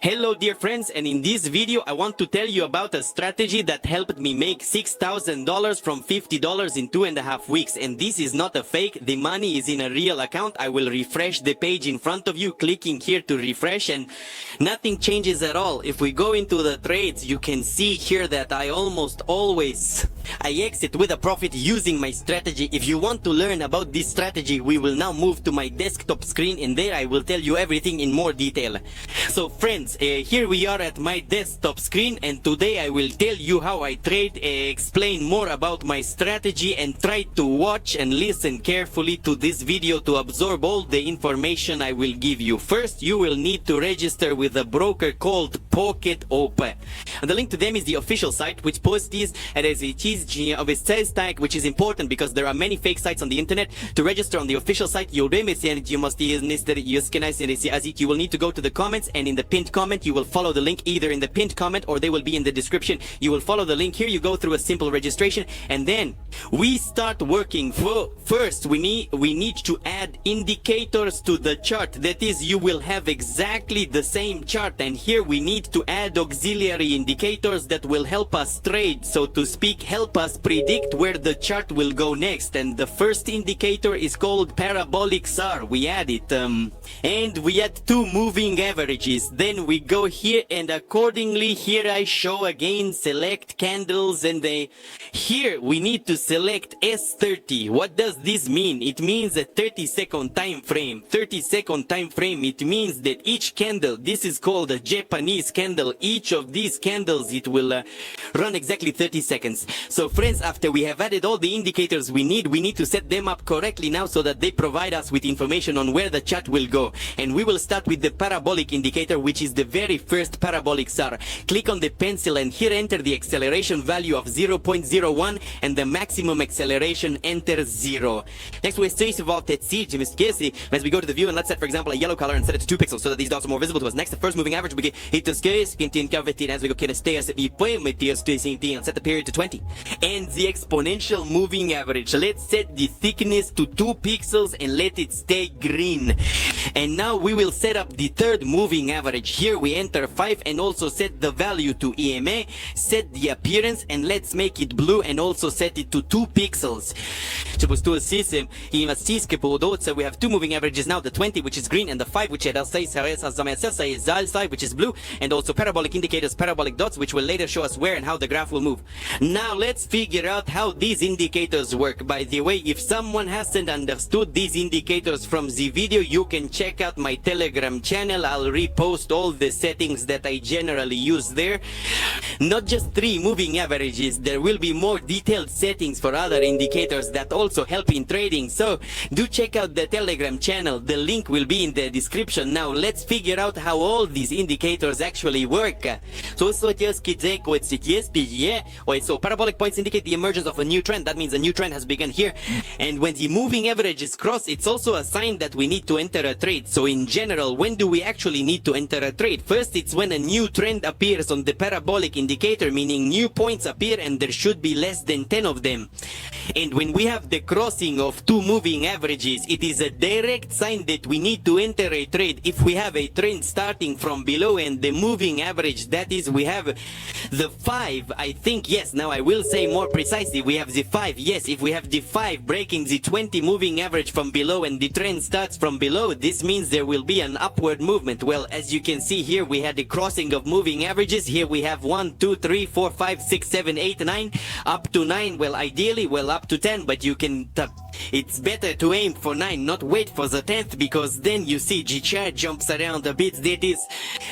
Hello dear friends, and in this video I want to tell you about a strategy that helped me make $6,000 from $50 in 2.5 weeks. And this is not a fake, the money is in a real account. I will refresh the page in front of you, clicking here to refresh, and nothing changes at all. If we go into the trades, you can see here that I almost always exit with a profit using my strategy. If you want to learn about this strategy, we will now move to my desktop screen, and there I will tell you everything in more detail. So friends, here we are at my desktop screen, and today I will tell you how I trade, explain more about my strategy, and try to watch and listen carefully to this video to absorb all the information I will give you. First, you will need to register with a broker called Pocket OP. And the link to them is the official site, which posts these as it is of its sales tag, which is important because there are many fake sites on the internet. To register on the official site, you will need to go to the comments, and in the pinned comment you will follow the link either in the pinned comment or they will be in the description. You will follow the link here, you go through a simple registration, and then we start working. First we need to add indicators to the chart. That is, you will have exactly the same chart, and here we need to add auxiliary indicators that will help us trade, so to speak, help us predict where the chart will go next. And the first indicator is called parabolic SAR. We add it, and we add two moving averages. Then we go here, and accordingly here I show again select candles, and here we need to select S30. What does this mean? It means a 30-second time frame. 30-second time frame, it means that each candle, this is called a Japanese candle, each of these candles, it will run exactly 30 seconds. So friends, after we have added all the indicators we need to set them up correctly now so that they provide us with information on where the chart will go. And we will start with the parabolic indicator, which is the very first parabolic SAR. Click on the pencil and here enter the acceleration value of 0.01 and the maximum acceleration, enter 0. Next we say about that siege, as we go to the view, and let's set for example a yellow color and set it to 2 pixels so that these dots are more visible to us. Next, the first moving average, we get hit the scale, as we go set the period to 20. And the exponential moving average, let's set the thickness to 2 pixels and let it stay green. And now we will set up the third moving average. Here we enter 5 and also set the value to EMA, set the appearance, and let's make it blue and also set it to 2 pixels. So we have two moving averages now, the 20 which is green and the 5 which is blue, and also parabolic indicators, parabolic dots, which will later show us where and how the graph will move. Now let's figure out how these indicators work. By the way, if someone hasn't understood these indicators from the video, you can check out my Telegram channel. I'll repost all the settings that I generally use there. Not just 3 moving averages, there will be more detailed settings for other indicators that also help in trading. So do check out the Telegram channel, the link will be in the description. Now let's figure out how all these indicators actually work. So parabolic points indicate the emergence of a new trend. That means a new trend has begun here. And when the moving average is crossed, it's also a sign that we need to enter a trade. So in general, when do we actually need to enter a trade? First, it's when a new trend appears on the parabolic indicator, meaning new points appear and there should be less than 10 of them. And when we have the crossing of 2 moving averages, it is a direct sign that we need to enter a trade. If we have a trend starting from below and the moving average, that is, we have the 5, I think, yes, now I will say more precisely, we have the 5, yes, if we have the 5 breaking the 20 moving average from below and the trend starts from below, this means there will be an upward movement. Well, as you can see here, we had the crossing of moving averages. Here we have 1, 2, 3, 4, 5, 6, 7, 8, 9, up to 9. Well, ideally, well, up to 10, but you can it's better to aim for 9, not wait for the 10th, because then you see G-chart jumps around a bit. That is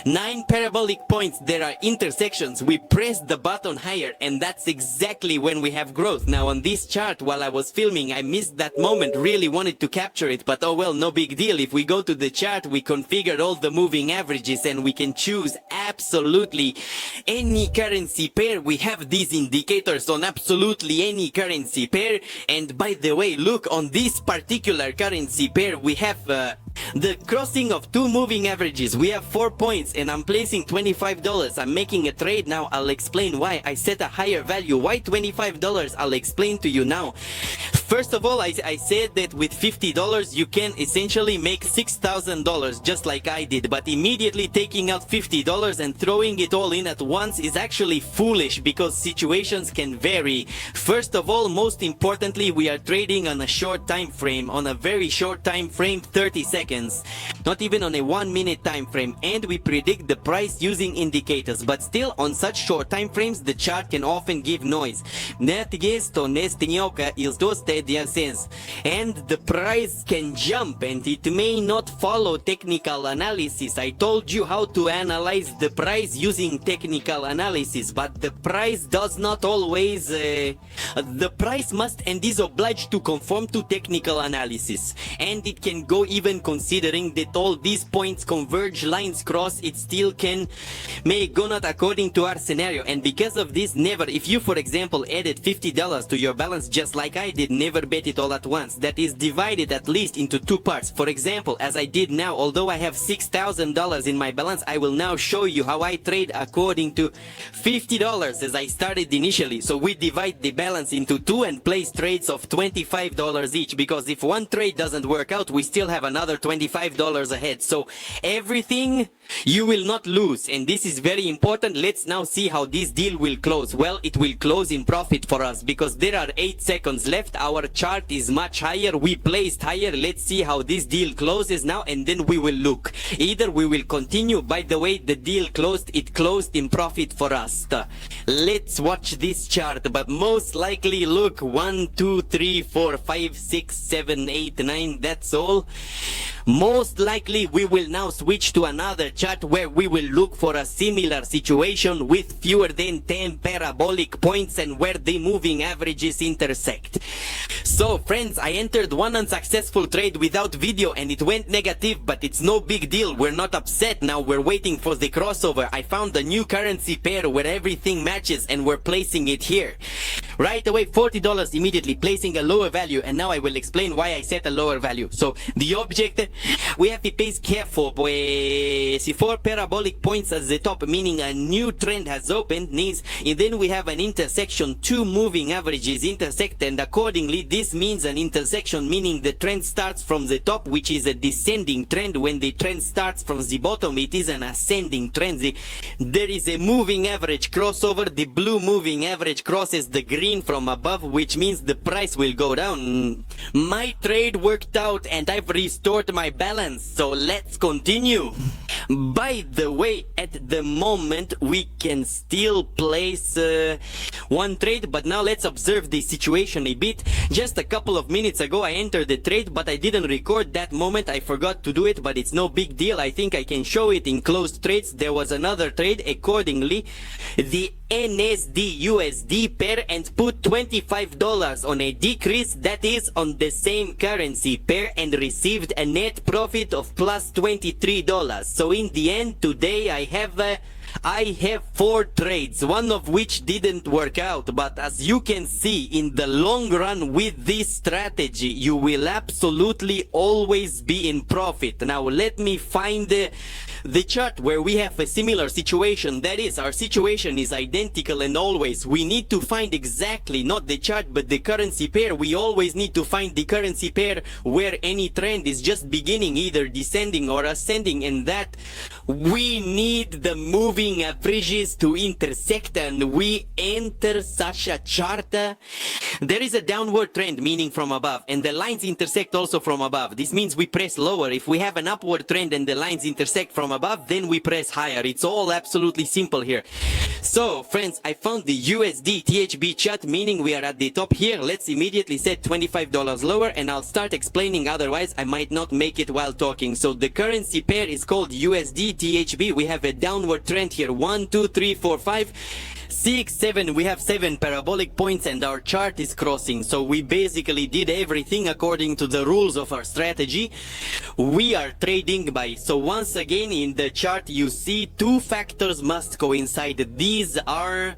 9 parabolic points. There are intersections. We press the button higher, and that's exactly when we have growth. Now on this chart, while I was filming, I missed that moment, really wanted to capture it, but oh well, no big deal. If we go to the chart, we configured all the moving averages and we can choose absolutely any currency pair. We have these indicators on absolutely any currency pair. And by the way, look, on this particular currency pair, we have The crossing of two moving averages. We have 4 points and I'm placing $25. I'm making a trade now. I'll explain why. I set a higher value. Why $25? I'll explain to you now. First of all, I said that with $50 you can essentially make $6,000 just like I did, but immediately taking out $50 and throwing it all in at once is actually foolish because situations can vary. First of all, most importantly, we are trading on a short time frame, on a very short time frame, 30 seconds, not even on a 1 minute time frame, and we predict the price using indicators, but still on such short time frames the chart can often give noise. And the price can jump and it may not follow technical analysis. I told you how to analyze the price using technical analysis, but the price does not always the price must and is obliged to conform to technical analysis, and it can go even considering that all these points converge, lines cross, it still may go not according to our scenario. And because of this, never, if you for example added $50 to your balance just like I did, never bet it all at once. That is divided at least into two parts. For example, as I did now, although I have $6,000 in my balance, I will now show you how I trade according to $50 as I started initially. So we divide the balance into two and place trades of $25 each, because if one trade doesn't work out, we still have another $25 ahead. So everything you will not lose, and this is very important. Let's now see how this deal will close. Well, it will close in profit for us because there are 8 seconds left. Our chart is much higher, we placed higher. Let's see how this deal closes now, and then we will look. Either we will continue. By the way, the deal closed, it closed in profit for us. Let's watch this chart, but most likely look 1 2 3 4 5 6 7 8 9, that's all. Most likely we will now switch to another chart where we will look for a similar situation with fewer than 10 parabolic points and where the moving averages intersect. So friends, I entered one unsuccessful trade without video and it went negative, but it's no big deal. We're not upset now, we're waiting for the crossover. I found a new currency pair where everything matches and we're placing it here. Right away, $40 immediately, placing a lower value, and now I will explain why I set a lower value. So the object, we have to be careful. See 4 parabolic points at the top, meaning a new trend has opened, and then we have an intersection, 2 moving averages intersect, and accordingly this means an intersection, meaning the trend starts from the top, which is a descending trend. When the trend starts from the bottom, it is an ascending trend. There is a moving average crossover. The blue moving average crosses the green from above, which means the price will go down. My trade worked out and I've restored my balance, so let's continue. By the way, at the moment we can still place one trade, but now let's observe the situation a bit. Just a couple of minutes ago I entered the trade, but I didn't record that moment. I forgot to do it, but it's no big deal. I think I can show it in closed trades. There was another trade accordingly, the NSD USD pair, and put $25 on a decrease that is on the same currency pair and received a net profit of plus $23. So in the end today I have 4 trades, one of which didn't work out, but as you can see, in the long run with this strategy you will absolutely always be in profit. Now let me find the chart where we have a similar situation. That is, our situation is identical, and always we need to find exactly, not the chart but the currency pair. We always need to find the currency pair where any trend is just beginning, either descending or ascending, and that we need the moving averages to intersect, and we enter such a chart. There is a downward trend, meaning from above, and the lines intersect also from above. This means we press lower. If we have an upward trend and the lines intersect from above, then we press higher. It's all absolutely simple here. So friends, I found the USD THB chart, meaning we are at the top here. Let's immediately set $25 lower and I'll start explaining, otherwise I might not make it while talking. So the currency pair is called USD THB. We have a downward trend here, 1 2 3 4 5 6 7. We have 7 parabolic points and our chart is crossing. So we basically did everything according to the rules of our strategy. We are trading by, so once again in the chart you see two factors must coincide. These are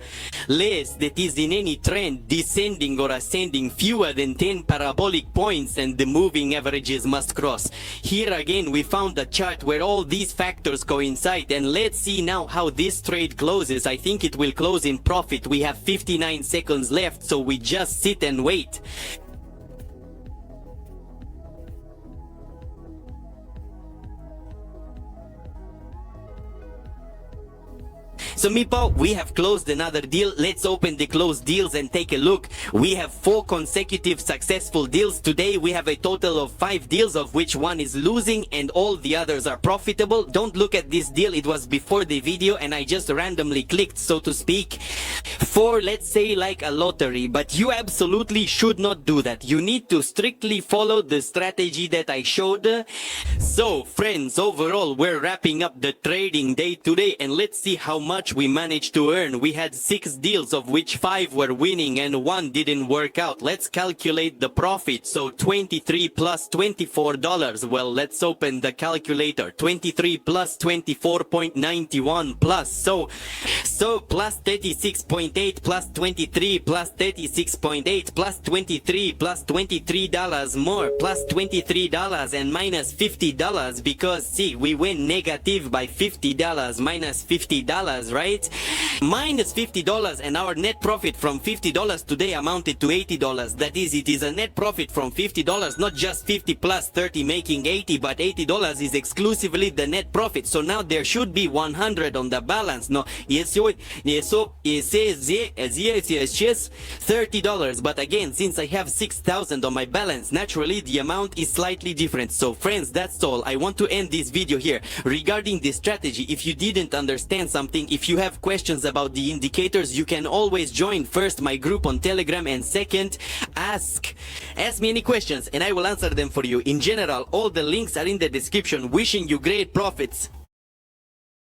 less, that is in any trend, descending or ascending, fewer than 10 parabolic points, and the moving averages must cross. Here again we found a chart where all these factors coincide, and let's see now how this trade closes. I think it will close in profit. We have 59 seconds left, so we just sit and wait. So Meepo, we have closed another deal. Let's open the closed deals and take a look. We have 4 consecutive successful deals. Today we have a total of 5 deals, of which one is losing and all the others are profitable. Don't look at this deal, it was before the video and I just randomly clicked, so to speak, for, let's say, like a lottery. But you absolutely should not do that. You need to strictly follow the strategy that I showed. So friends, overall we're wrapping up the trading day today, and let's see how much we managed to earn. We had 6 deals, of which 5 were winning and 1 didn't work out. Let's calculate the profit. So 23 plus $24. Well, let's open the calculator. 23 plus 24.91 plus so plus 36.8 plus 23 plus 36.8 plus 23 plus $23 more plus $23 and minus $50, because see, we went negative by $50 minus $50, right? Minus $50, and our net profit from $50 today amounted to $80. That is, it is a net profit from $50, not just 50 plus 30 making 80, but $80 is exclusively the net profit. So now there should be 100 on the balance. No, yes, so it says $30, but again, since I have 6,000 on my balance, naturally the amount is slightly different. So friends, that's all. I want to end this video here regarding this strategy. If you didn't understand something, if you have questions about the indicators, you can always join first my group on Telegram, and second, ask me any questions and I will answer them for you. In general, all the links are in the description. Wishing you great profits.